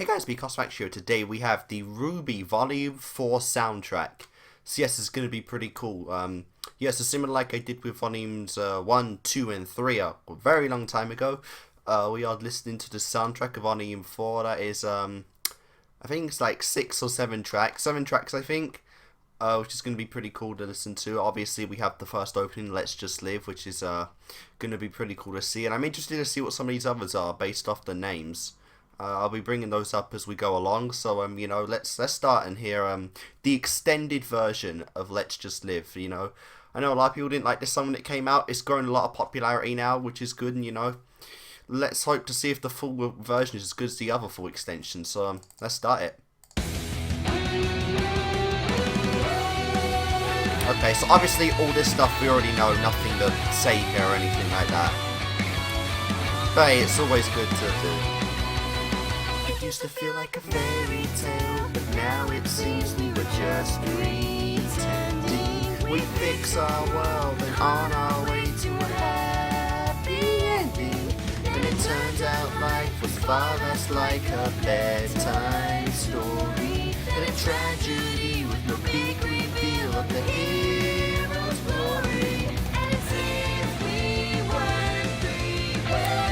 Hey guys, Kickassreaction here. Today we have the RWBY Volume 4 soundtrack. So yes, it's going to be pretty cool. Yeah, so similar like I did with Volumes 1, 2 and 3 a very long time ago. We are listening to the soundtrack of Volume 4. That is, I think it's like 6 or 7 tracks. 7 tracks, I think. Which is going to be pretty cool to listen to. Obviously, we have the first opening, Let's Just Live, which is going to be pretty cool to see. And I'm interested to see what some of these others are based off the names. I'll be bringing those up as we go along. So you know, let's start and hear the extended version of Let's Just Live. You know, I know a lot of people didn't like this song when it came out. It's growing a lot of popularity now, which is good. And you know, let's hope to see if the full version is as good as the other full extension. So let's start it. Okay, so obviously all this stuff we already know, nothing to say here or anything like that. But hey, it's always good to do. It used to feel like a fairy tale, but now it seems we were just pretending. We fix our world and on our way to a happy ending. And it turns out life was far less like a bedtime story than a tragedy with no big reveal of the hero's glory. And it seems we weren't free.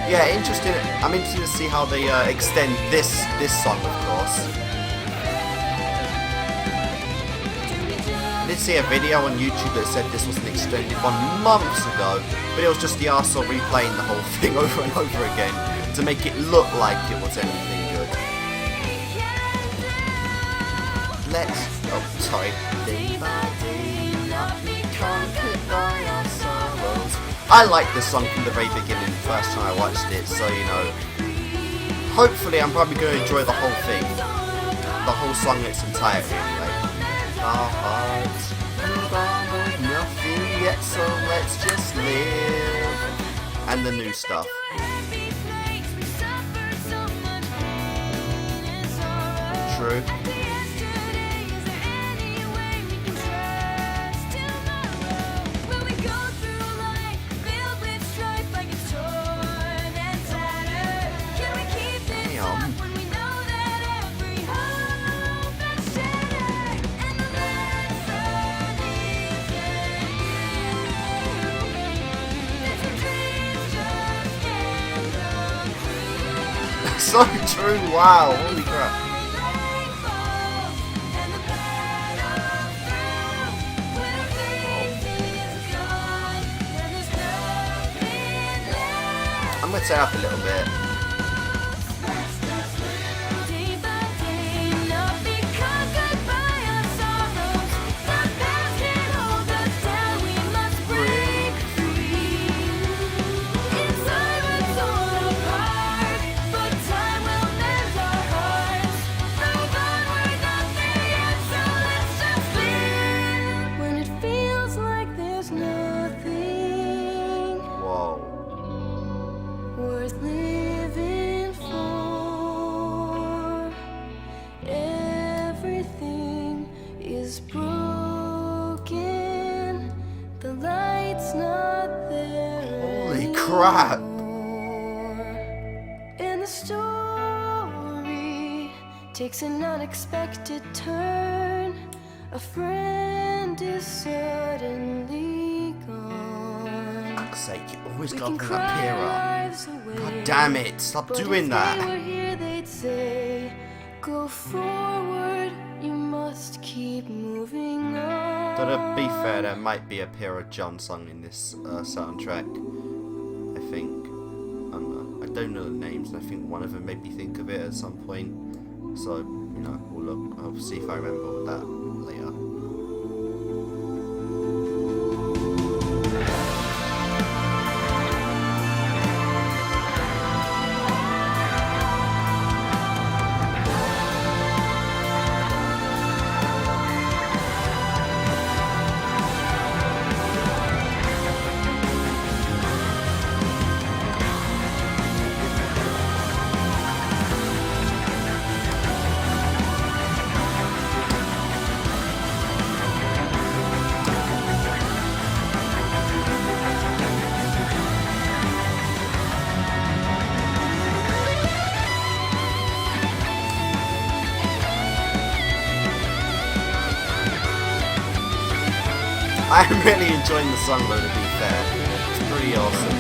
Yeah, interesting. I'm interested to see how they extend this song, of course. I did see a video on YouTube that said this was an extended one months ago, but it was just the arsehole replaying the whole thing over and over again to make it look like it was anything good. Day by day, not be conquered by our sorrows. I liked this song from the very beginning, first time I watched it, so you know, hopefully I'm probably going to enjoy the whole thing, the whole song in its entirety anyway. Our hearts move on with nothing yet, so let's just live. And the new stuff. True. So true, wow, holy crap. I'm gonna turn up a little bit. Crap. And the story takes an unexpected turn. A friend is suddenly gone. For fuck's sake, you always got to appear up. God damn it, stop doing that. If they were here, they'd say, go forward, you must keep moving on. But to be fair, there might be a Pira John song in this soundtrack. I think. I don't know the names, and I think one of them made me think of it at some point. So, you know, we'll look. I'll see if I remember that later. I'm really enjoying the song though, to be fair. It's pretty awesome.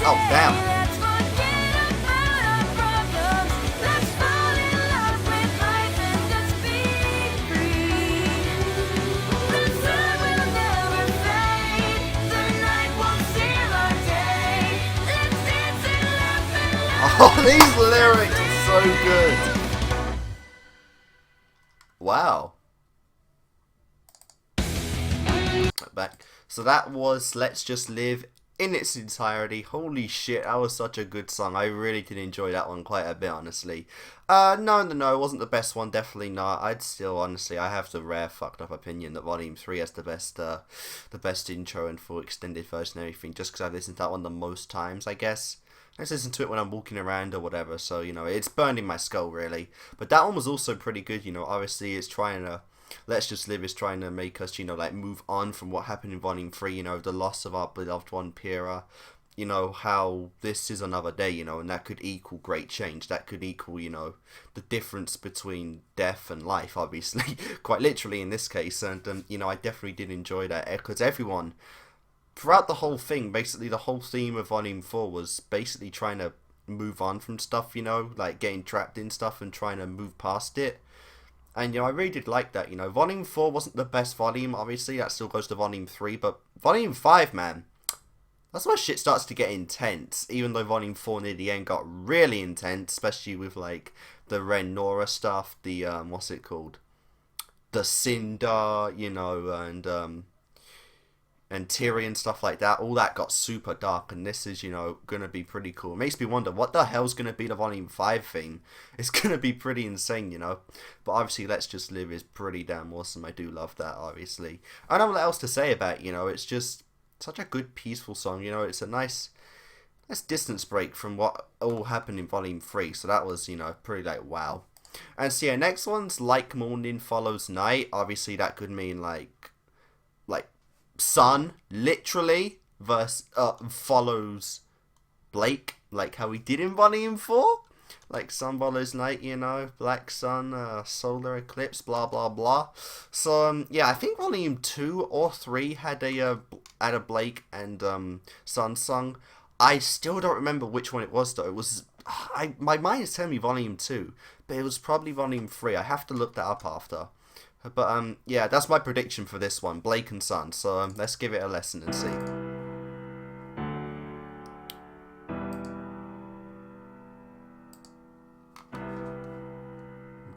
Oh, damn. Oh, these lyrics are so good. Wow. Back. So that was Let's Just Live in its entirety. Holy shit, that was such a good song. I really did enjoy that one quite a bit, honestly. No, it wasn't the best one, definitely not. I'd still, honestly, I have the rare fucked up opinion that Volume 3 has the best intro and full extended version and everything, just because I've listened to that one the most times, I guess. I just listen to it when I'm walking around or whatever, so, you know, it's burned in my skull, really. But that one was also pretty good, you know, obviously it's trying to, Let's Just Live is trying to make us, you know, like, move on from what happened in Volume 3, you know, the loss of our beloved one, Pyrrha, you know, how this is another day, you know, and that could equal great change, that could equal, you know, the difference between death and life, obviously, quite literally in this case, and, you know, I definitely did enjoy that, because everyone, throughout the whole thing, basically the whole theme of Volume 4 was basically trying to move on from stuff, you know, like getting trapped in stuff and trying to move past it. And, you know, I really did like that, you know. Volume 4 wasn't the best volume, obviously, that still goes to Volume 3, but Volume 5, man, that's where shit starts to get intense, even though Volume 4 near the end got really intense, especially with, like, the Ren Nora stuff, the, what's it called? The Cinder, you know, and Tyrion, stuff like that. All that got super dark, and this is, you know, gonna be pretty cool. It makes me wonder, what the hell's gonna be the Volume 5 thing? It's gonna be pretty insane, you know. But obviously, Let's Just Live is pretty damn awesome. I do love that, obviously. I don't know what else to say about it, you know. It's just such a good, peaceful song, you know. It's a nice distance break from what all happened in Volume 3. So that was, you know, pretty like, wow. And so, yeah, next one's Like Morning Follows Night. Obviously, that could mean, like sun, literally, follows Blake, like how we did in Volume 4. Like, sun follows night, you know, black sun, solar eclipse, blah, blah, blah. So, yeah, I think Volume 2 or 3 had a Blake and, sun song. I still don't remember which one it was, though. It was, my mind is telling me Volume 2, but it was probably Volume 3. I have to look that up after. But, yeah, that's my prediction for this one, Blake and Sun. So, let's give it a listen and see.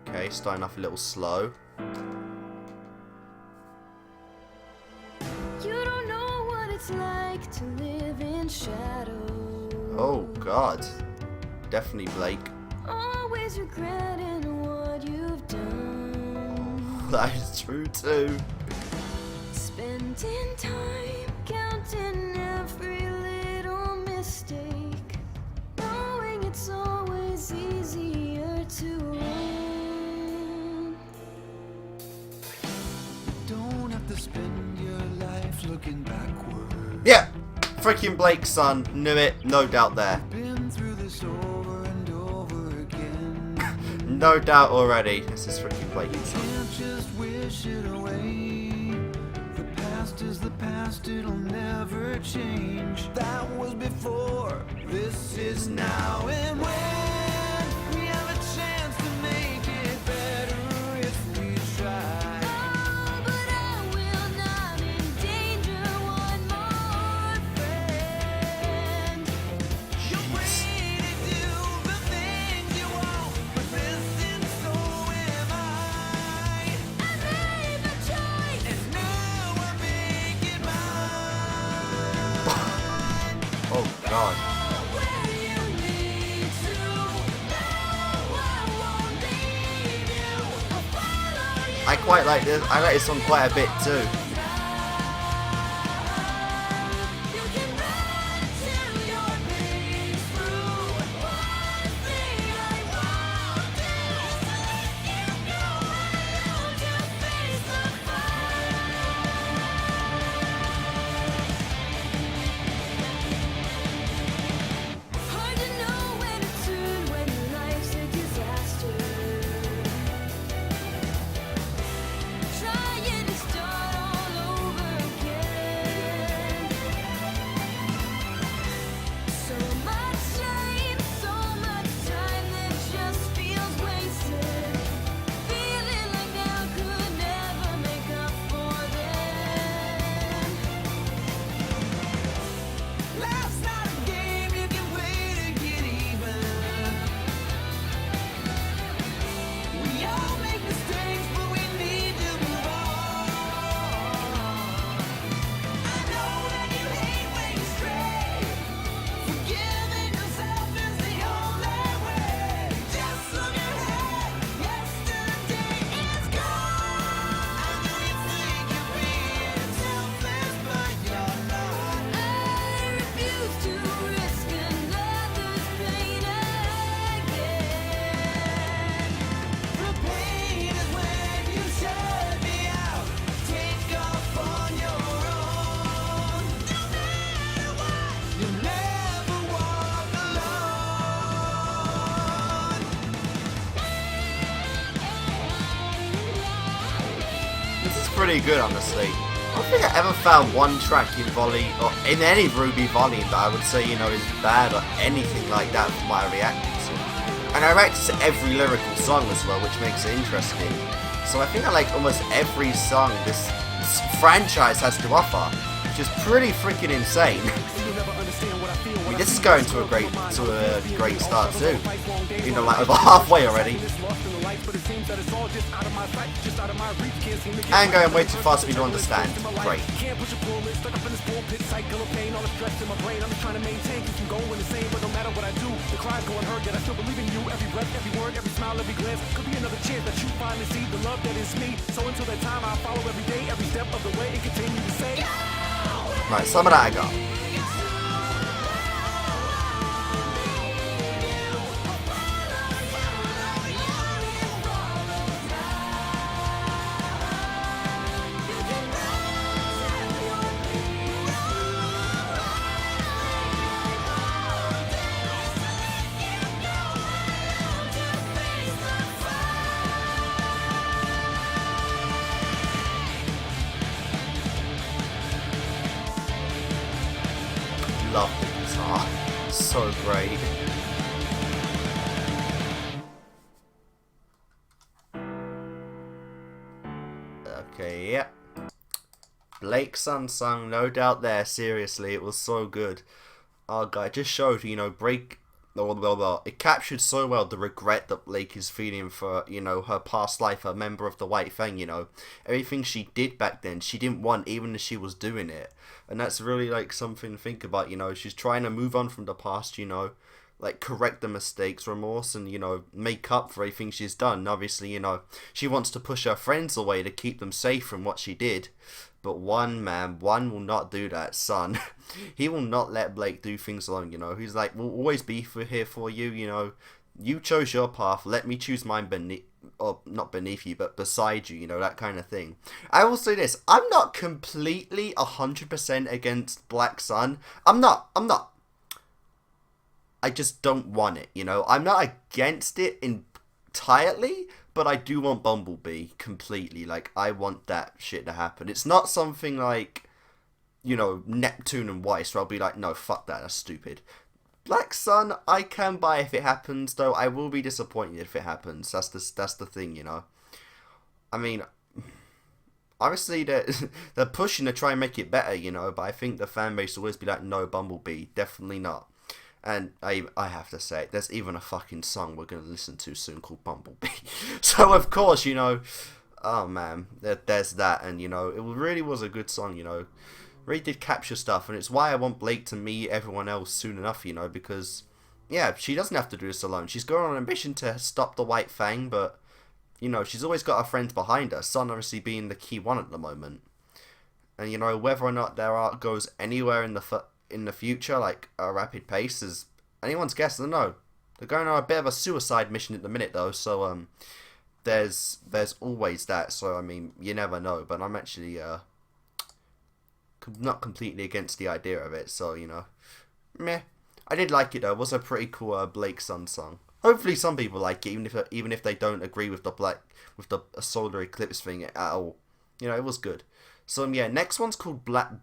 Okay, starting off a little slow. You don't know what it's like to live in shadow. Oh, God. Definitely Blake. Always regretting what you've done. That is true too. Spending time counting every little mistake, knowing it's always easier to run. Don't have to spend your life looking backward. Yeah, freaking Blake's son. Knew it, no doubt there. Been through this over and over again. No doubt already. This is freaking Blake's son. Can't just wish it away. The past is the past, it'll never change. That was before, this is now. And when we have a chance to make it better if we try. Oh, but I will not endanger one more friend. You're free to do the things you want, but listen, so am I. I made the choice. And now I make it mine. Oh, God. Where you need to. No, I won't leave you. I'll follow you. I quite like this. I like this song quite a bit too. You can run to your peace through. One thing I won't do is to let you go and hold you face the fire. pretty good, honestly. I don't think I ever found one track in Volley, or in any RWBY volume that I would say, you know, is bad or anything like that from what I reacted to. And I reacted to every lyrical song as well, which makes it interesting. So I think I like almost every song this franchise has to offer, which is pretty freaking insane. I mean, this is going to a great start too. You know, like over halfway already. And going way too fast for me to understand. Great. Right, some of that I got. Love the guitar. So great. Okay, yep. Blake's unsung, no doubt there. Seriously, it was so good. Oh god, it just showed, you know, it captured so well the regret that Blake is feeling for, you know, her past life, a member of the White Fang, you know. Everything she did back then, she didn't want even as she was doing it. And that's really, like, something to think about, you know. She's trying to move on from the past, you know. Like, correct the mistakes, remorse, and, you know, make up for everything she's done. And obviously, you know, she wants to push her friends away to keep them safe from what she did. But one will not do that, son. He will not let Blake do things alone, you know. He's like, we'll always be here for you, you know. You chose your path, let me choose mine beneath, or not beneath you, but beside you, you know, that kind of thing. I will say this, I'm not completely 100% against Black Sun. I'm not. I just don't want it, you know. I'm not against it entirely, but I do want Bumblebee completely. Like, I want that shit to happen. It's not something like, you know, Neptune and Weiss, where I'll be like, no, fuck that, that's stupid. Black Sun, I can buy if it happens, though I will be disappointed if it happens. That's the thing, you know. I mean, obviously they're pushing to try and make it better, you know, but I think the fan base will always be like, no, Bumblebee, definitely not. And I have to say, there's even a fucking song we're going to listen to soon called Bumblebee. So, of course, you know, oh man, there's that. And, you know, it really was a good song, you know. Really did capture stuff. And it's why I want Blake to meet everyone else soon enough, you know. Because, yeah, she doesn't have to do this alone. She's got an ambition to stop the White Fang. But, you know, she's always got her friends behind her. Sun obviously being the key one at the moment. And, you know, whether or not their art goes anywhere in the future, like a rapid pace, is anyone's guess. I don't know. They're going on a bit of a suicide mission at the minute, though, so there's always that. So I mean, you never know. But I'm actually not completely against the idea of it. So, you know, meh. I did like it though. It was a pretty cool Blake Sun song. Hopefully, some people like it, even if they don't agree with the solar eclipse thing at all. You know, it was good. So yeah, next one's called Bad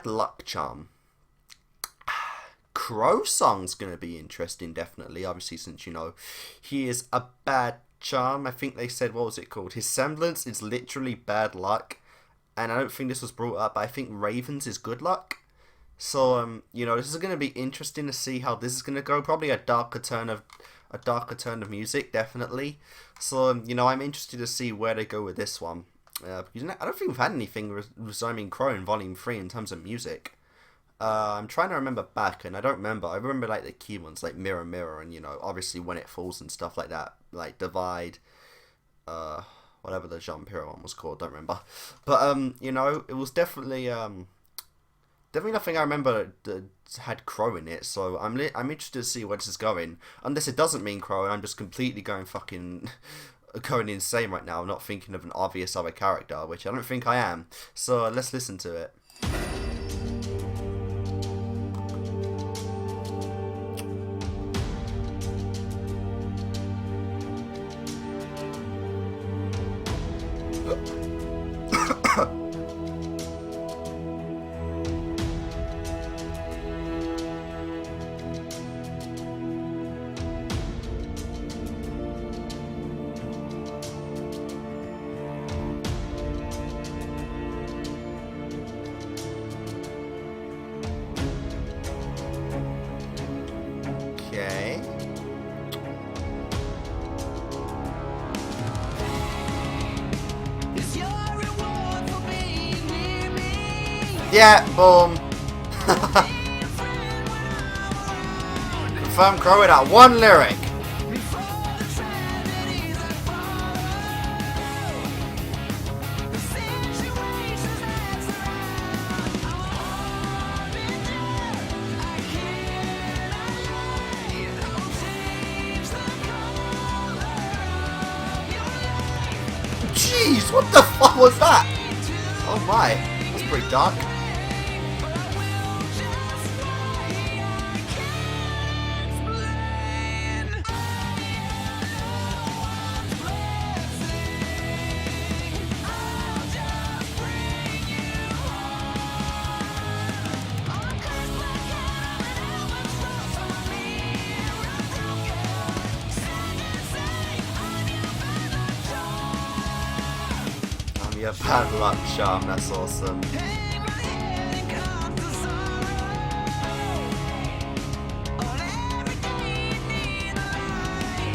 Luck Charm. Crow song's going to be interesting, definitely. Obviously, since, you know, he is a bad charm. I think they said, what was it called? His semblance is literally bad luck. And I don't think this was brought up, but I think Ravens is good luck. So, you know, this is going to be interesting to see how this is going to go. Probably a darker turn of music, definitely. So, you know, I'm interested to see where they go with this one. Because I don't think we've had anything resuming Crow in Volume 3 in terms of music. I'm trying to remember back, and I don't remember. I remember, like, the key ones, like Mirror Mirror, and, you know, obviously When It Falls and stuff like that. Like, Divide, whatever the Jean Pierre one was called, don't remember. But, you know, it was definitely nothing I remember that had Crow in it, so I'm interested to see where this is going. Unless it doesn't mean Crow, and I'm just completely going insane right now, not thinking of an obvious other character, which I don't think I am. So let's listen to it. Okay. Is your reward for being near me? Yeah, boom. Confirm Crow with that one lyric. Before the tragedies that follow, the situations that surround, I'm already dead. I cannot lie. I will change the color of your life. Jeez, what the fuck was that? Oh my, that's pretty dark. But I will just wait. I can't explain. I'll just bring you home. On a curse like hell, and how much loss on me I'm broken. Stand and say, I'm your bad luck charm. I'm your bad luck charm, that's awesome. Hang my head and come to sorrow. On every day you need a light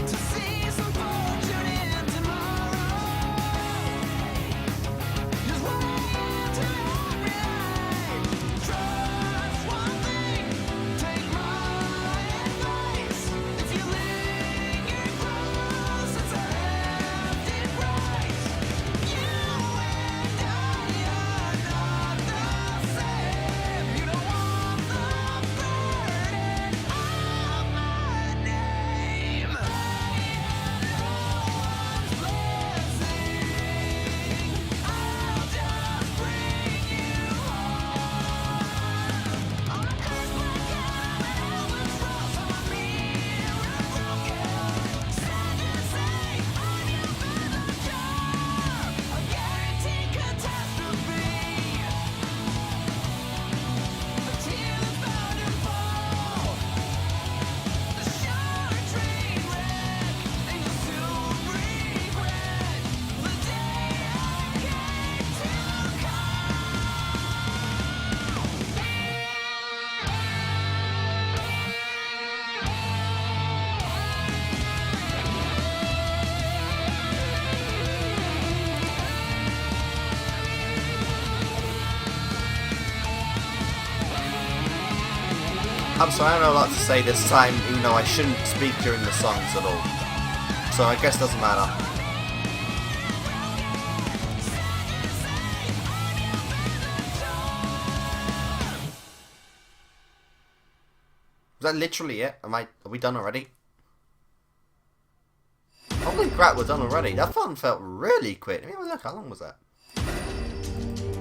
to see some fortune in tomorrow. Just wait till every night. Trust one thing, take my advice. If you linger close, it's a hefty price. You and I are not the same. You don't want the burden of my name. I'll just bring you home. On a curse like hell, and how much loss on me I'm broken. Stand and say, I'm your bad luck charm. A guaranteed catastrophe. A tear that's bound to fall. The sharp train wreck, and you'll soon regret the day I came to I'm sorry, I don't know what to say this time, even though I shouldn't speak during the songs at all. So I guess it doesn't matter. Is that literally it? Are we done already? Holy crap, we're done already. That fun felt really quick. Let me have a look, how long was that?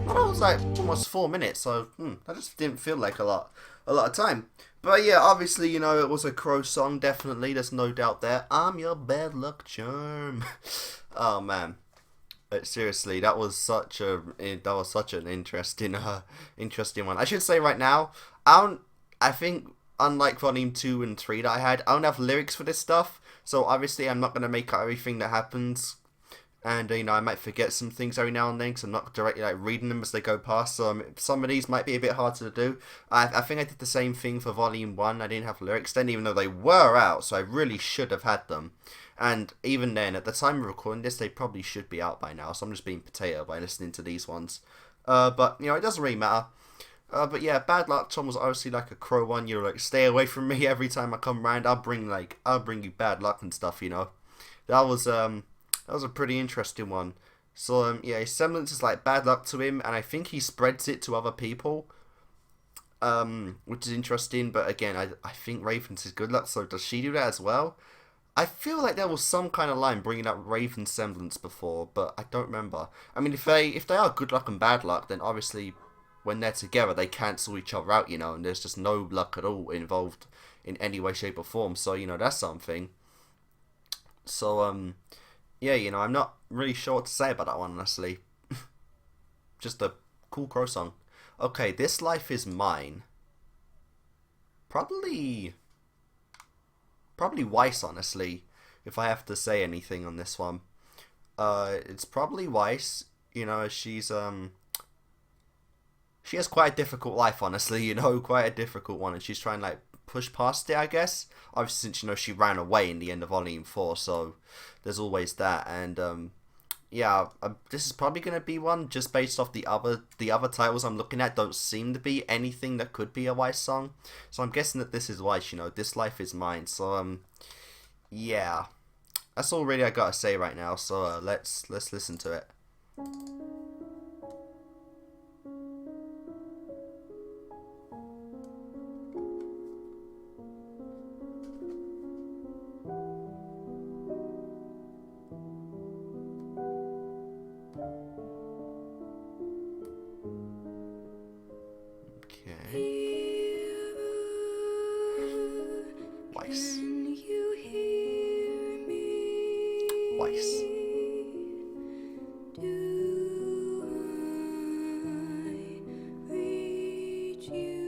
Well, that was like almost 4 minutes, so that just didn't feel like a lot of time. But yeah, obviously, you know, it was a Crow song, definitely. There's no doubt there. I'm your bad luck charm. Oh man, seriously, that was such an interesting one. I should say right now, I think unlike Volume 2 and 3 that I had, I don't have lyrics for this stuff. So obviously, I'm not gonna make out everything that happens. And, you know, I might forget some things every now and then because I'm not directly, like, reading them as they go past. So some of these might be a bit hard to do. I think I did the same thing for Volume 1. I didn't have lyrics then, even though they were out. So I really should have had them. And even then, at the time of recording this, they probably should be out by now. So I'm just being potato by listening to these ones. But, you know, it doesn't really matter. But yeah, Bad Luck Tom was obviously like a Crow one. You're like, stay away from me every time I come round. I'll bring you bad luck and stuff, you know. That was a pretty interesting one. So, yeah, his semblance is like bad luck to him, and I think he spreads it to other people, which is interesting. But again, I think Raven's is good luck, so does she do that as well? I feel like there was some kind of line bringing up Raven's semblance before, but I don't remember. I mean, if they are good luck and bad luck, then obviously when they're together, they cancel each other out, you know, and there's just no luck at all involved in any way, shape, or form. So, you know, that's something. So, yeah, you know, I'm not really sure what to say about that one, honestly. Just a cool crow song. Okay, This Life Is Mine. Probably Weiss, honestly, if I have to say anything on this one. It's probably Weiss. You know, she has quite a difficult life, honestly, you know, quite a difficult one, and she's trying to, like, push past it, I guess. Obviously, since, you know, she ran away in the end of Volume 4, so there's always that, and, yeah, this is probably going to be one, just based off the other titles I'm looking at, don't seem to be anything that could be a Weiss song, so I'm guessing that this is Weiss, you know, This Life Is Mine, so, yeah, that's all really I gotta say right now, so, let's listen to it. Okay. Weiss. Can you hear me? Weiss. Do I reach you?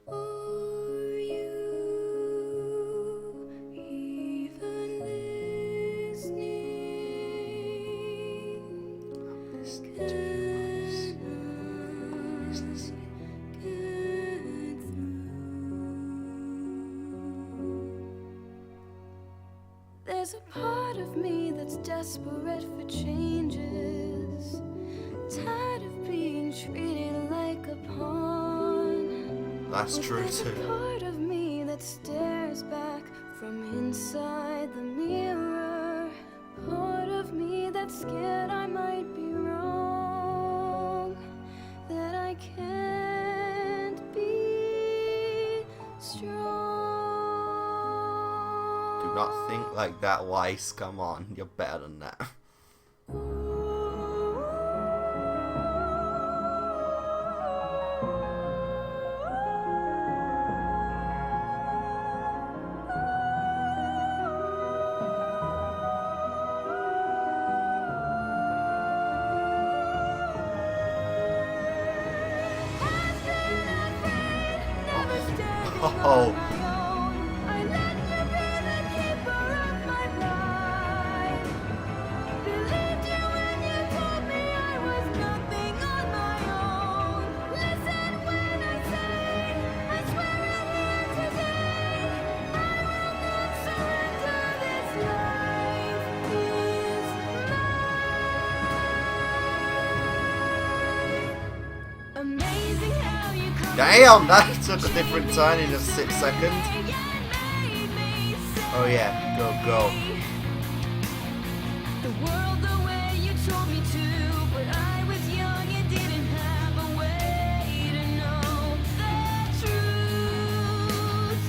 Are you even listening? There's a part of me that's desperate for changes, tired of being treated like a pawn. That's true There's a too. part of me that stares back from inside the mirror, part of me that's scared I might be wrong, that I can't be strong. Do not think like that, Weiss. Come on, you're better than that. Oh. I let you be the keeper of my life. Believed you when you told me I was nothing on my own. Listen when I say, I swear I'm here today. I will not surrender. This life is mine. Amazing how you come. Damn, that took a different turn in just 6 seconds. Oh yeah, go. The world the way you told me to, but I was young and didn't have a way to know the truth.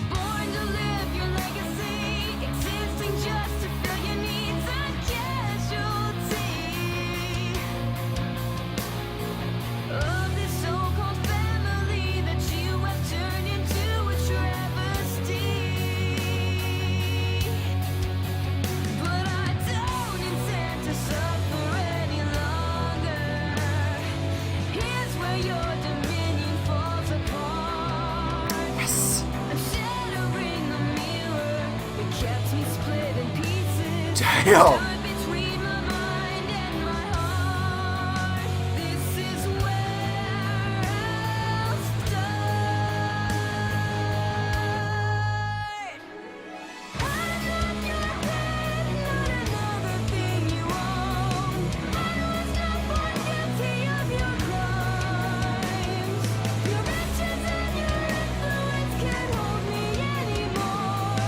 Born to live your legacy, existing just to fill your needs, a casualty of this so-called family that you have turned into a travesty. But I don't intend to suffer any longer. Here's where your dominion falls apart. Yes. I'm shattering the mirror that kept me split in pieces. Damn. Stood between my mind and my heart. This is where I'll start. I'm not your friend, not another thing you own. I was not born guilty of your crimes. Your riches and your influence can't hold me anymore.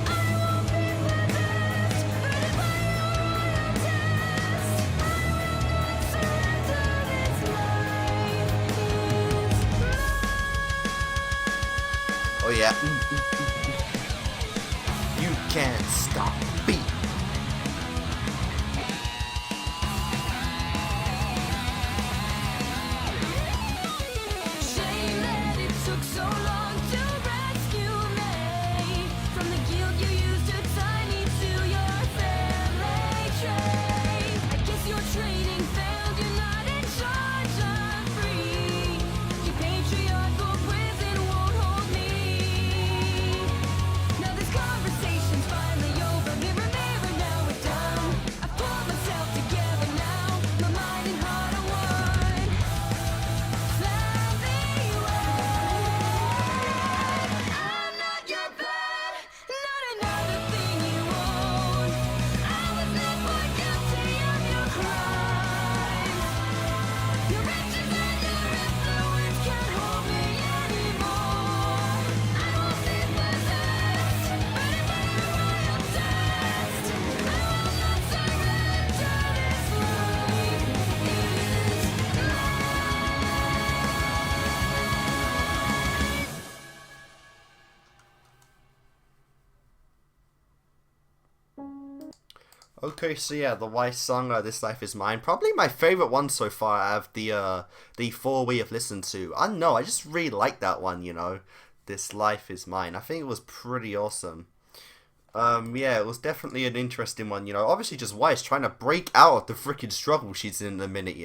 I won't be possessed, hurted by your royal test. I will not surrender. This life is mine. Oh yeah. You can't stop me. Shame that it took so long to rescue me from Okay, so yeah, the Weiss song, "This Life Is Mine," probably my favorite one so far out of the four we have listened to. I don't know, I just really like that one. "This Life Is Mine." I think it was pretty awesome. Yeah, it was definitely an interesting one. Obviously just Weiss trying to break out of the freaking struggle she's in a minute.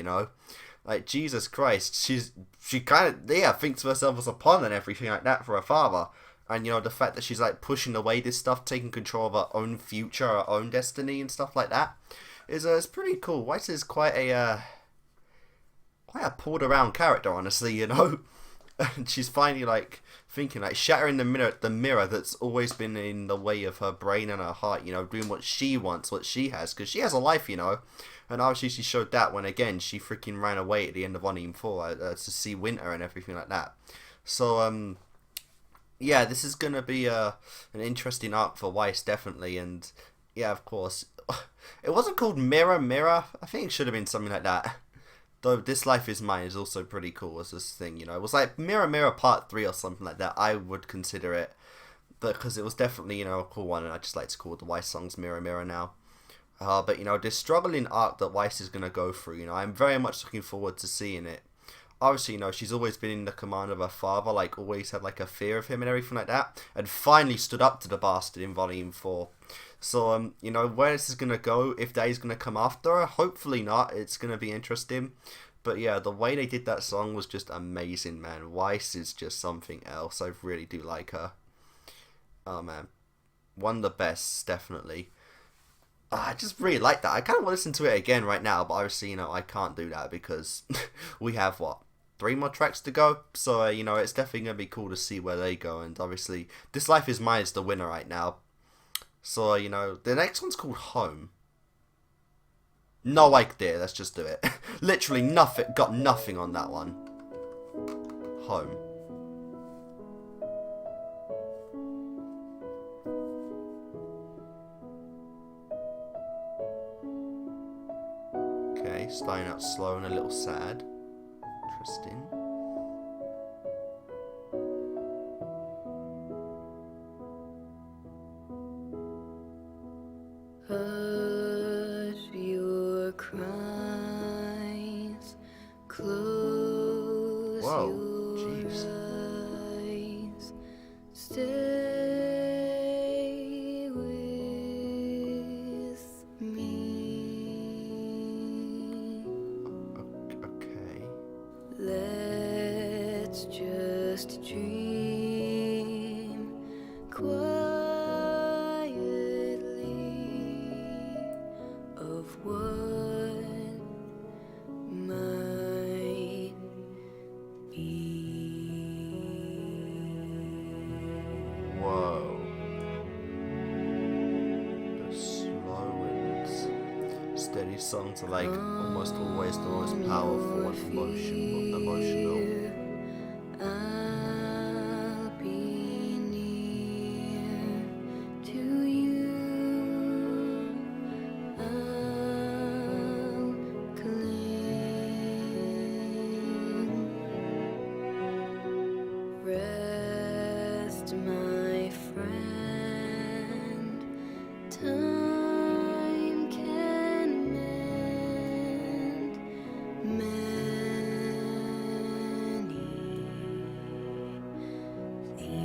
Like Jesus Christ, she kind of thinks of herself as a pawn and everything like that for her father. And the fact that she's like pushing away this stuff, taking control of her own future, her own destiny, and stuff like that is pretty cool. Weiss is quite a pulled around character, honestly. And she's finally like thinking, like shattering the mirror that's always been in the way of her brain and her heart. Doing what she wants, what she has, because she has a life. And obviously she showed that when again she freaking ran away at the end of Volume 4 to see Winter and everything like that. So yeah, this is gonna be an interesting arc for Weiss, definitely. And yeah, of course, it wasn't called Mirror Mirror. I think it should have been something like that. Though "This Life Is Mine" is also pretty cool as this thing. It was like Mirror Mirror Part 3 or something like that. I would consider it, but because it was definitely a cool one, and I just like to call the Weiss songs Mirror Mirror now. But this struggling arc that Weiss is gonna go through, I'm very much looking forward to seeing it. Obviously, she's always been in the command of her father, like always had like a fear of him and everything like that, and finally stood up to the bastard in Volume 4. So, where this is gonna go, if Daddy's gonna come after her, hopefully not. It's gonna be interesting. But yeah, the way they did that song was just amazing, man. Weiss is just something else. I really do like her. Oh man, one of the best, definitely. I just really like that. I kind of want to listen to it again right now, but obviously, I can't do that because we have, what, 3 more tracks to go? So, it's definitely going to be cool to see where they go. And obviously, "This Life Is Mine" is the winner right now. So, the next one's called "Home." No idea, let's just do it. Literally nothing, got nothing on that one. "Home." Okay, starting out slow and a little sad. Interesting. Hush your cries, close Whoa, your jeez. eyes, stay with me. Okay. Let's just dream quietly of what might be. Whoa. The slow and steady songs are like almost always the most powerful and emotional. I'll be near to you. I'll cling. Rest, my friend. Time can mend many things.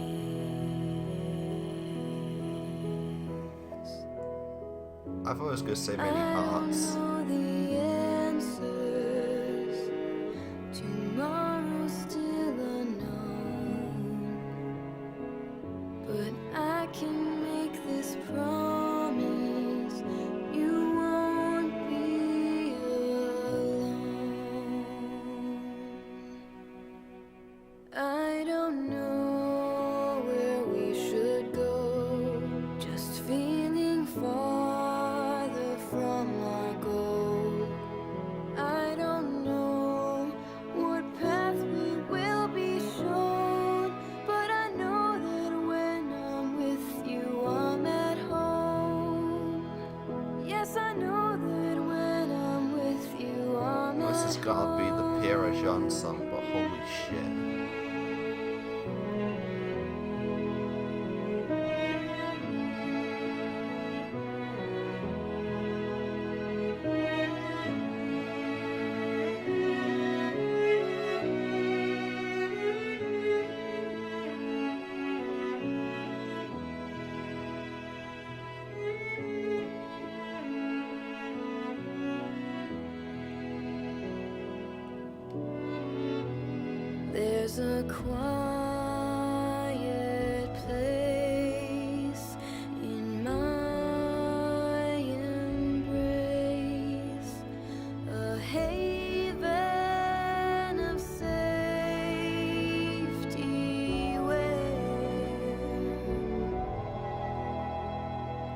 I thought I was going to say many hearts. I know the answers. Tomorrow's still unknown, but I can make this promise: you won't be alone. I don't know where we should go, just feeling farther from our goal. I don't know what path we will be shown, but I know that when I'm with you, I'm at home. Yes, I know that when I'm with you, I'm This has at got to be the home. Pierre Jean song, but holy shit. There's a quiet place in my embrace, a haven of safety where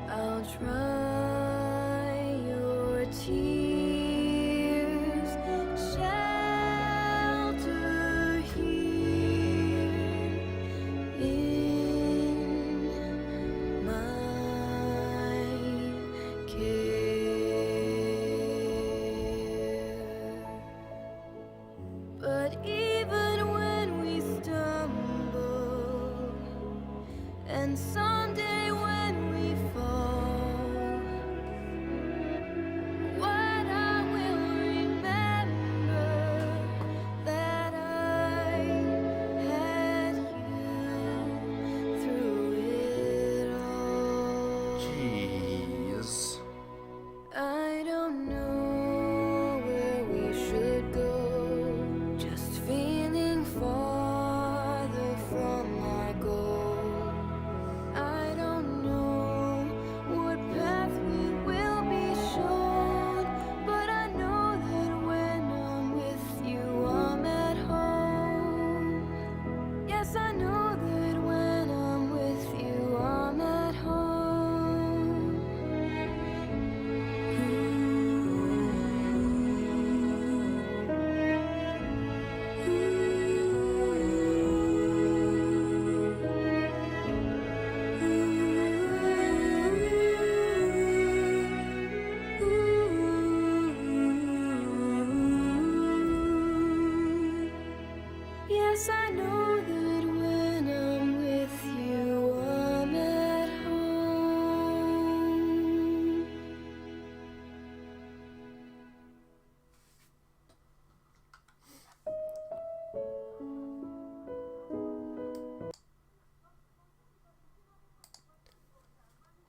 I'll dry your tears, shelter here in my care. But even when we stumble, and someday when we fall, what I will remember that I had you through it all. Jeez. I don't know where we should go, just feeling farther from my goal. I don't know what path we will be shown, but I know that when I'm with you, I'm at home. Yes, I know that when I'm with you, I'm at home. Yes, I know that when I'm with you, I'm at home.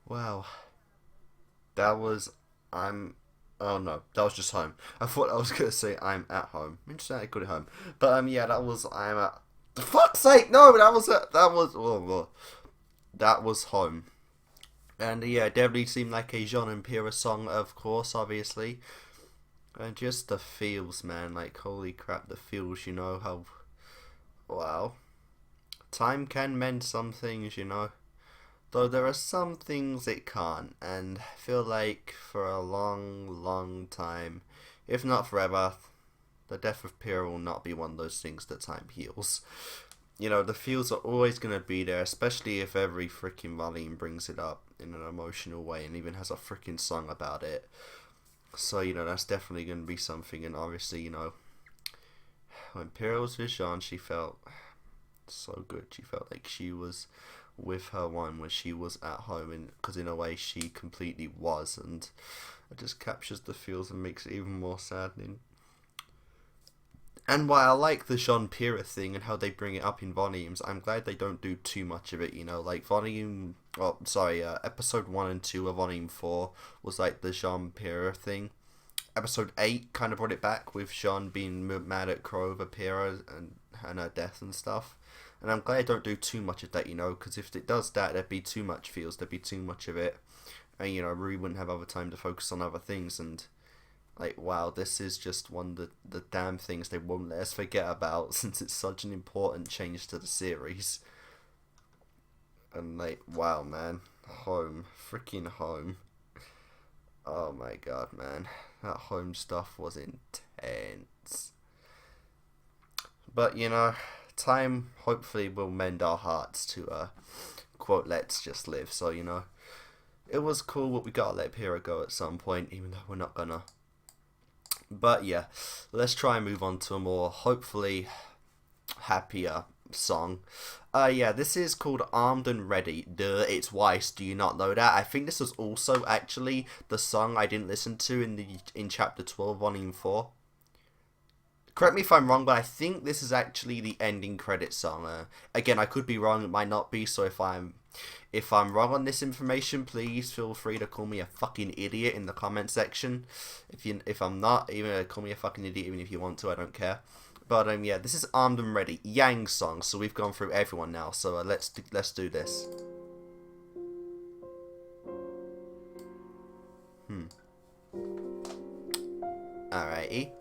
Wow. That was oh no, that was just home. I thought I was gonna say I'm at home. Interesting, I could at home. But yeah, that was I'm at the fuck's sake, no, that was that was home. And yeah, it definitely seemed like a Jean and Pira song, of course, obviously. And just the feels, man, like holy crap, the feels, you know, how wow. Time can mend some things, you know. Though there are some things it can't, and I feel like for a long, long time, if not forever, the death of Pyrrha will not be one of those things that time heals. You know, the feels are always going to be there, especially if every freaking volume brings it up in an emotional way and even has a freaking song about it. So, you know, that's definitely going to be something, and obviously, you know, when Pyrrha was with Jean, she felt so good. She felt like she was with her one when she was at home, and because in a way she completely was, and it just captures the feels and makes it even more saddening. And while I like the Jean Pira thing and how they bring it up in volumes, I'm glad they don't do too much of it, you know, like episode 1 and 2 of volume 4 was like the Jean Pira thing. Episode 8 kind of brought it back with Jean being mad at Crow over Pira and her death and stuff. And I'm glad I don't do too much of that, you know, because if it does that, there'd be too much feels, there'd be too much of it. And, you know, RWBY wouldn't have other time to focus on other things. And, like, wow, this is just one of the damn things they won't let us forget about, since it's such an important change to the series. And, like, wow, man. Home. Freaking home. Oh my god, man. That home stuff was intense. But, you know, time hopefully will mend our hearts to quote, let's just live. So, you know, it was cool, but we gotta let Pyrrha go at some point, even though we're not gonna. But yeah, let's try and move on to a more hopefully happier song. Yeah, this is called Armed and Ready. Duh, it's Weiss. Do you not know that? I think this was also actually the song I didn't listen to in chapter 12, volume 4. Correct me if I'm wrong, but I think this is actually the ending credit song. Again, I could be wrong, it might not be, so if I'm wrong on this information, please feel free to call me a fucking idiot in the comment section. If I'm not, even call me a fucking idiot even if you want to, I don't care. But yeah, this is Armed and Ready, Yang's song. So we've gone through everyone now. So let's do this. Alrighty.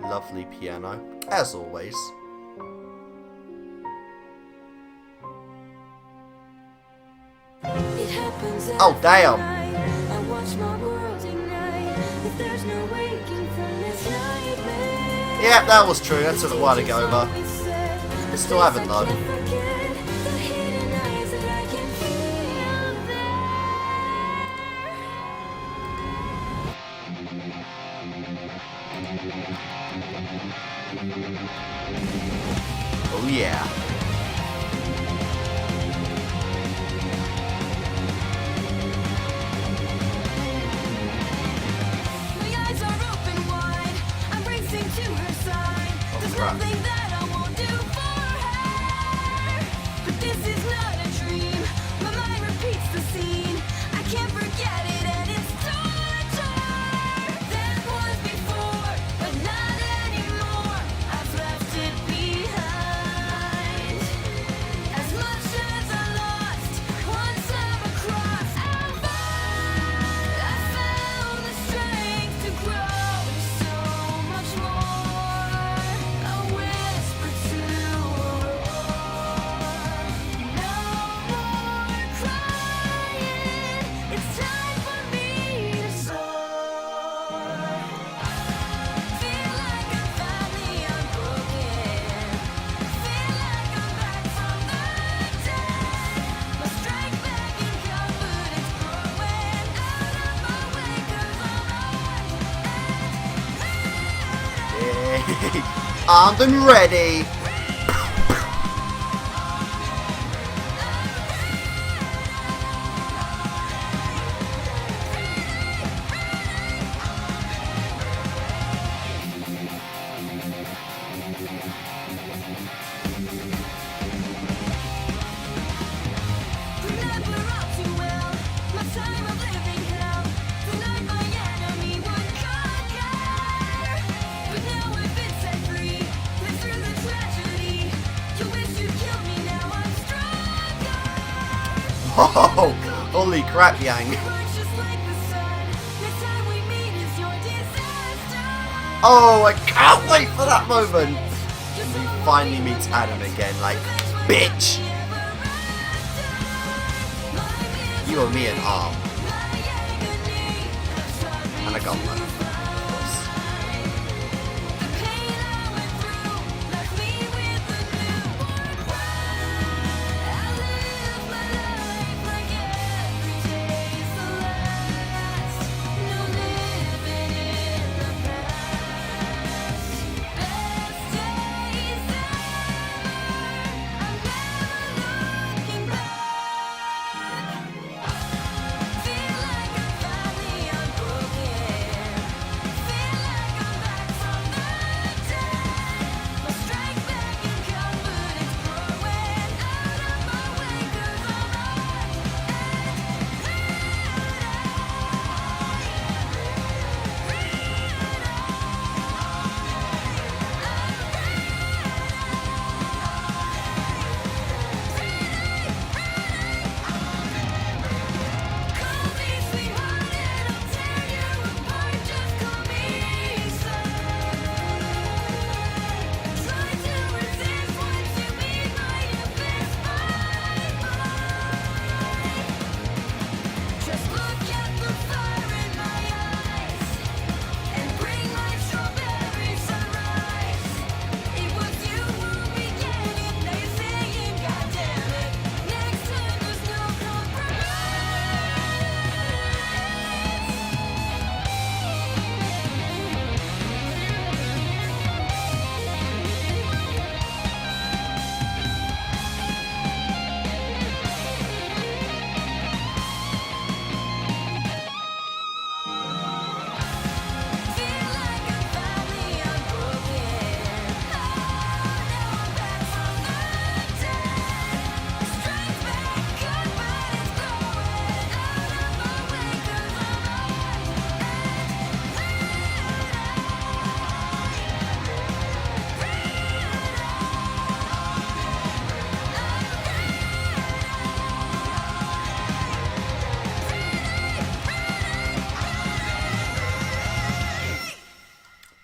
Lovely piano, as always. It happens Oh, damn. every night. I watch my world ignite. If there's no waking from this nightmare. Yeah, that was true. That took a while to get over. We said, I still haven't though. I can't forget the hidden eyes that I can feel there. Oh yeah. My eyes are open wide. I'm racing to her side. There's crap. nothing that I won't do for her. But this is not a dream. My mind repeats the scene. I can't forget it, and it's torture. That was before, but not anymore. I've left it behind. As much as I lost, once I'm across, I'll find. I found the strength to grow so much more. A whisper to a roar. No more crying. It's time for me to soar. Feel like I'm finally unbroken. Feel like I'm back from the dead. My strength back in comfort is growing out of my way 'cause I'm Yay. Armed and ready. Remember all too well my time of living hell. The night my enemy would conquer. But now I've been set free. Lived through the tragedy. You wish you killed me, now I'm stronger. Oh, holy crap, Yang. Burns just like the sun. Next time we meet is your disaster. Oh, I can't wait for that moment. He finally meets Adam again, like, bitch. You owe me an arm. And a gunman. Of course.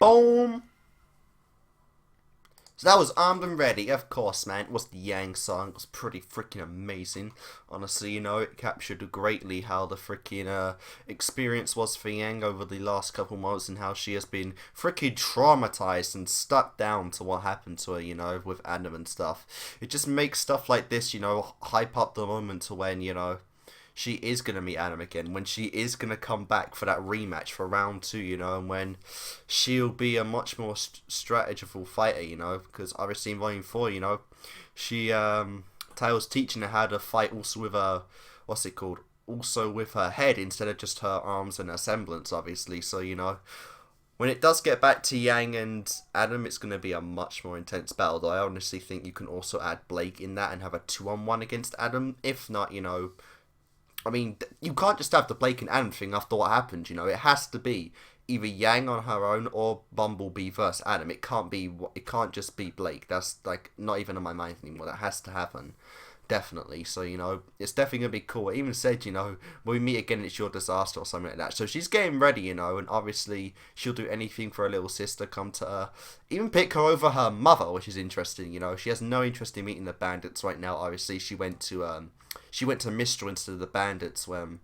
Boom! So that was Armed and Ready, of course, man. It was the Yang song. It was pretty freaking amazing. Honestly, you know, it captured greatly how the freaking experience was for Yang over the last couple months and how she has been freaking traumatized and stuck down to what happened to her, you know, with Adam and stuff. It just makes stuff like this, you know, hype up the moment to when, you know, she is going to meet Adam again, when she is going to come back for that rematch for round 2, you know, and when she'll be a much more strategiful fighter, you know, because obviously in Volume 4, you know, she, Tails teaching her how to fight also with her, what's it called, also with her head instead of just her arms and her semblance, obviously, so, you know, when it does get back to Yang and Adam, it's going to be a much more intense battle, though I honestly think you can also add Blake in that and have a 2-on-1 against Adam, if not, you know, I mean, you can't just have the Blake and Adam thing after what happened, you know. It has to be either Yang on her own or Bumblebee versus Adam. It can't just be Blake. That's, like, not even on my mind anymore. That has to happen. Definitely. So, you know, it's definitely going to be cool. It even said, you know, when we meet again, it's your disaster or something like that. So she's getting ready, you know, and obviously she'll do anything for her little sister, come to her. Even pick her over her mother, which is interesting, you know. She has no interest in meeting the bandits right now. Obviously, she went to Mistral instead of the bandits when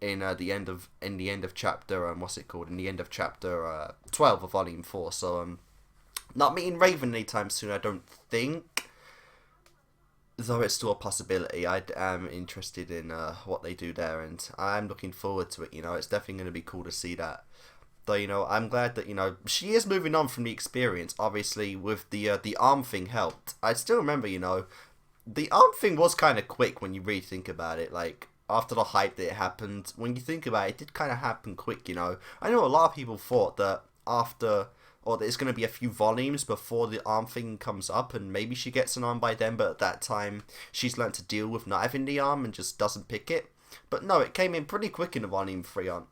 in the end of chapter what's it called? In the end of chapter 12 of Volume 4. So not meeting Raven anytime soon, I don't think. Though it's still a possibility. I am interested in what they do there, and I'm looking forward to it, you know. It's definitely going to be cool to see that. Though, you know, I'm glad that, you know, she is moving on from the experience. Obviously, with the arm thing helped. I still remember, you know, the arm thing was kind of quick when you really think about it. Like, after the hype that it happened, when you think about it, it did kind of happen quick, you know. I know a lot of people thought that after, or there's going to be a few volumes before the arm thing comes up, and maybe she gets an arm by then, but at that time, she's learned to deal with not having the arm and just doesn't pick it. But no, it came in pretty quick in the Volume 4,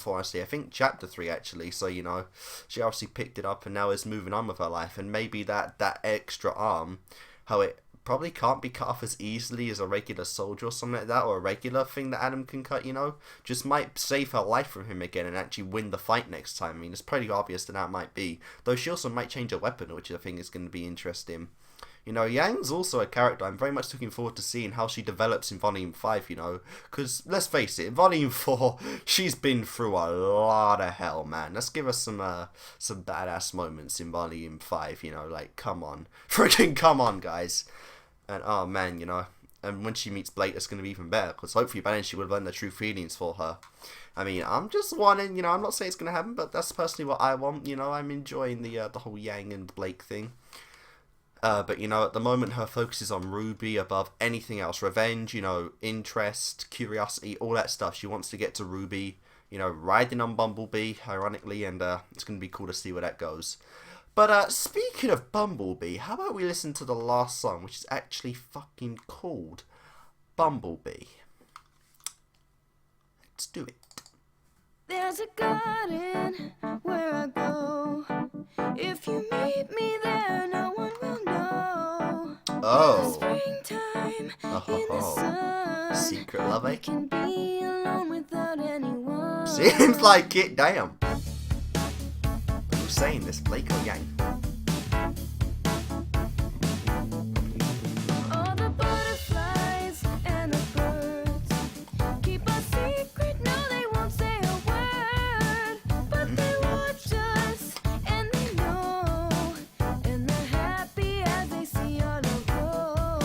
honestly. I think Chapter 3, actually. So, you know, she obviously picked it up and now is moving on with her life. And maybe that extra arm, how it probably can't be cut off as easily as a regular soldier or something like that, or a regular thing that Adam can cut, you know, just might save her life from him again and actually win the fight next time. I mean, it's pretty obvious that might be, though she also might change her weapon, which I think is going to be interesting. You know, Yang's also a character I'm very much looking forward to seeing how she develops in Volume 5, you know, because, let's face it, in Volume 4, she's been through a lot of hell, man. Let's give her some badass moments in Volume 5, you know, like, come on. Freaking come on, guys. And, oh, man, you know, and when she meets Blake, it's going to be even better, because hopefully by then she will have learned the true feelings for her. I mean, I'm just wanting, you know, I'm not saying it's going to happen, but that's personally what I want, you know. I'm enjoying the whole Yang and Blake thing. But, you know, at the moment, her focus is on RWBY above anything else. Revenge, you know, interest, curiosity, all that stuff. She wants to get to RWBY, you know, riding on Bumblebee, ironically, and it's going to be cool to see where that goes. But, speaking of Bumblebee, how about we listen to the last song, which is actually fucking called Bumblebee. Let's do it. There's a garden where I go. If you meet me there, no one will know. Oh. Springtime in the sun. Secret love, eh? We can be alone without anyone. Seems like it, damn. Who's saying this, Blake or Yang? All the butterflies and the birds keep a secret. No, they won't say a word, but they watch us and they know, and they're happy as they see our love grow.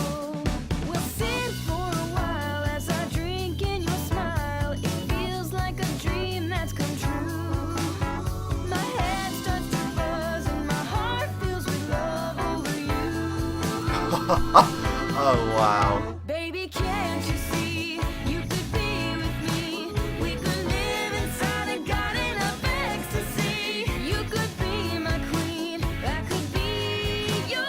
We'll sing for a while as I drink in your smile. It feels like a dream that's come true. My head starts to buzz and my heart fills with love over you. Oh, wow. Baby, can't you see you could be with me? We could live inside a garden of ecstasy. You could be my queen, that could be your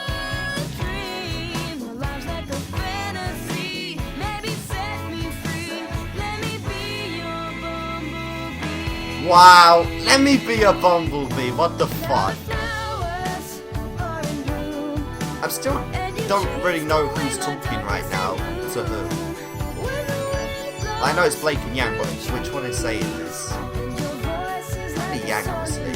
dream. Our lives like a fantasy, maybe set me free. Let me be your bumblebee. Wow, let me be a Bumblebee, what the fuck? Flowers are in bloom. I still don't really know who's talking right now to who. I know it's Blake and Yang, but which one is saying this? The Yang, obviously.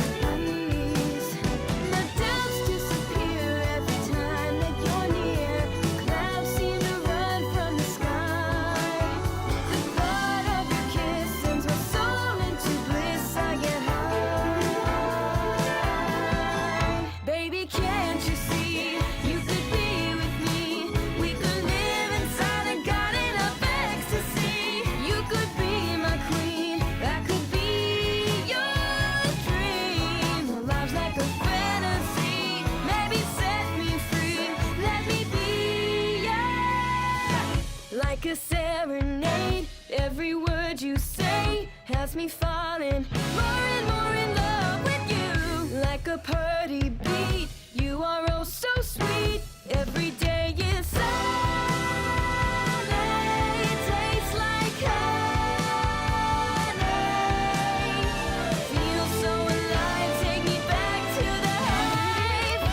a serenade. Every word you say has me falling more and more in love with you. Like a pretty beat, you are oh so sweet. Every day is sunny, tastes like honey. Feel so alive, take me back to the hive.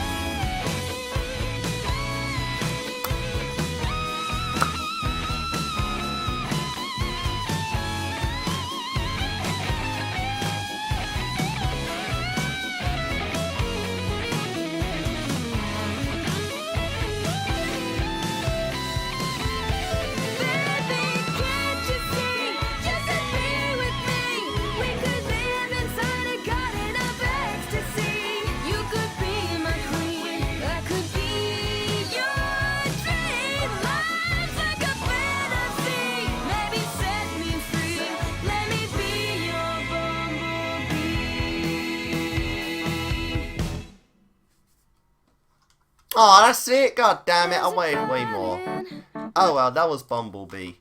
Baby, can't you see? Just to be with me, we could live inside a garden of ecstasy. You could be my queen, I could be your dream. Life's like a fantasy, maybe set me free. Let me be your bumblebee. Oh, that's it. God damn it! I wanted way more. Oh well, that was Bumblebee.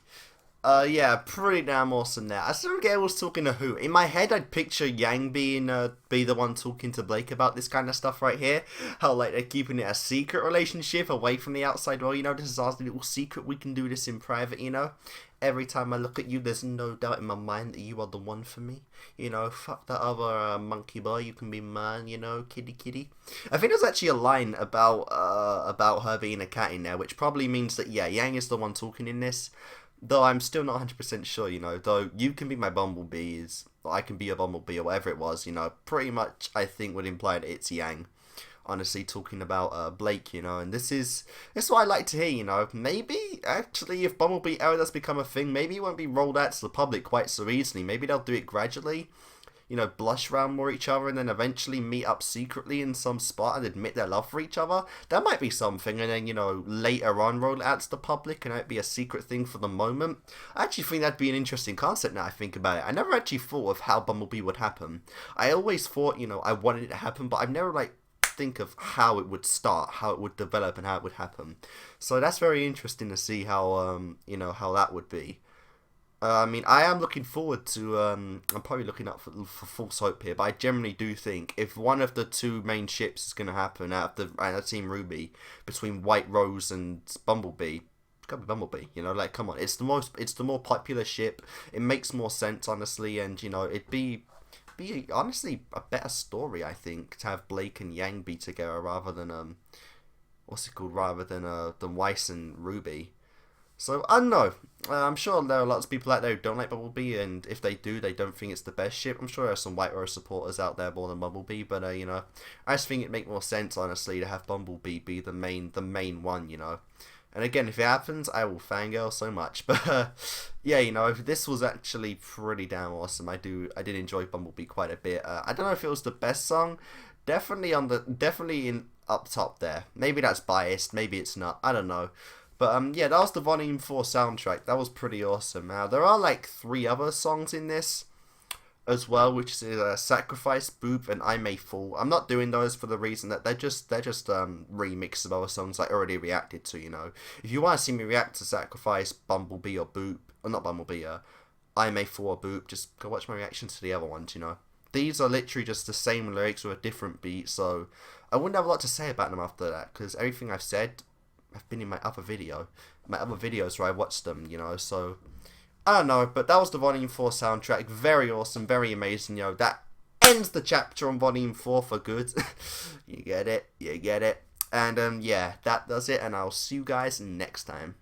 Yeah, pretty damn awesome there. I still don't get who was talking to who. In my head, I'd picture Yang being be the one talking to Blake about this kind of stuff right here. How like they're keeping it a secret relationship away from the outside world. You know, this is our little secret. We can do this in private. You know, every time I look at you, there's no doubt in my mind that you are the one for me. You know, fuck that other monkey boy. You can be mine. You know, kitty kitty. I think there's actually a line about her being a cat in there, which probably means that yeah, Yang is the one talking in this. Though I'm still not 100% sure, you know, though you can be my bumblebee, or I can be a bumblebee, or whatever it was, you know, pretty much I think would imply that it's Yang, honestly, talking about Blake, you know, and this is what I like to hear, you know, maybe, actually, if Bumblebee ever does become a thing, maybe it won't be rolled out to the public quite so easily, maybe they'll do it gradually, you know, blush around more each other and then eventually meet up secretly in some spot and admit their love for each other. That might be something, and then, you know, later on roll it out to the public and it'd be a secret thing for the moment. I actually think that'd be an interesting concept now I think about it. I never actually thought of how Bumblebee would happen. I always thought, you know, I wanted it to happen, but I've never, like, think of how it would start, how it would develop, and how it would happen. So that's very interesting to see how, you know, how that would be. I mean, I am looking forward to, I'm probably looking up for false hope here, but I generally do think if one of the two main ships is going to happen out of Team RWBY, between White Rose and Bumblebee, it's got to be Bumblebee, you know, like, come on, it's the more popular ship, it makes more sense, honestly, and, you know, it'd be honestly a better story, I think, to have Blake and Yang be together rather than, rather than Weiss and RWBY. So, I don't know. I'm sure there are lots of people out there who don't like Bumblebee, and if they do, they don't think it's the best ship. I'm sure there are some White Rose supporters out there more than Bumblebee, but, you know, I just think it'd make more sense, honestly, to have Bumblebee be the main one, you know. And again, if it happens, I will fangirl so much. But, yeah, you know, this was actually pretty damn awesome. I did enjoy Bumblebee quite a bit. I don't know if it was the best song. Definitely in up top there. Maybe that's biased. Maybe it's not. I don't know. But, yeah, that was the Volume 4 soundtrack. That was pretty awesome. Now, there are, like, 3 other songs in this as well, which is Sacrifice, Boop, and I May Fall. I'm not doing those for the reason that they're just remixes of other songs I already reacted to, you know. If you want to see me react to Sacrifice, Bumblebee, or Boop, or not Bumblebee, I May Fall or Boop, just go watch my reactions to the other ones, you know. These are literally just the same lyrics with a different beat, so I wouldn't have a lot to say about them after that, because everything I've said have been in my other videos where I watched them, you know, so I don't know, but that was the Volume 4 soundtrack. Very awesome, very amazing, you know. That ends the chapter on Volume 4 for good. You get it. And, yeah, that does it, and I'll see you guys next time.